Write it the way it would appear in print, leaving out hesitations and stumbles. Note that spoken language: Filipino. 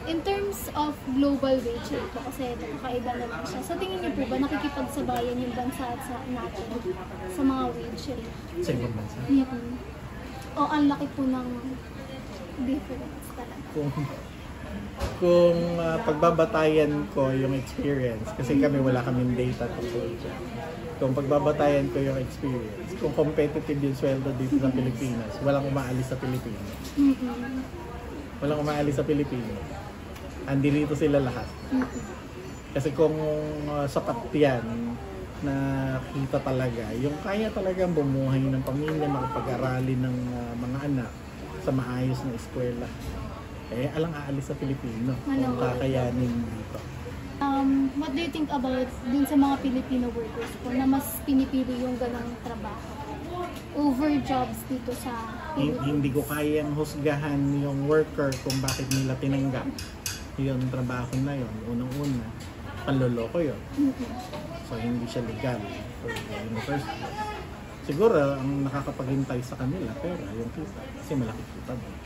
In terms of global wage rate po, kasi kakaiba naman siya. Sa tingin niyo po ba nakikipagsabayan yung bansa at sa natin sa mga wage rate? Sa ibang bansa? O ang laki po ng difference talaga? Kung pagbabatayan ko yung experience, kasi kami wala kaming data tungkol dyan. Kung pagbabatayan ko yung experience, kung competitive yung sweldo dito sa Pilipinas, walang umaalis sa Pilipinas. Walang umaalis sa Pilipinas. Andito sila lahat. Kasi kung sapat yan, na kita talaga, yung kaya talagang bumuhay ng pamilya, makapag-aralin ng mga anak sa maayos na eskwela, alang aalis sa Pilipino kung kakayanin dito. What do you think about dun sa mga Filipino workers po na mas pinipili yung ganang trabaho over jobs dito sa Pilipinas? Hindi ko kayang husgahan yung worker kung bakit nila tinanggap yung trabaho na yun. Unang-una, panloloko yun. So hindi siya legal in the first place. Siguro ang nakakapaghintay sa kanila pera yung kita kasi malaki kita doon.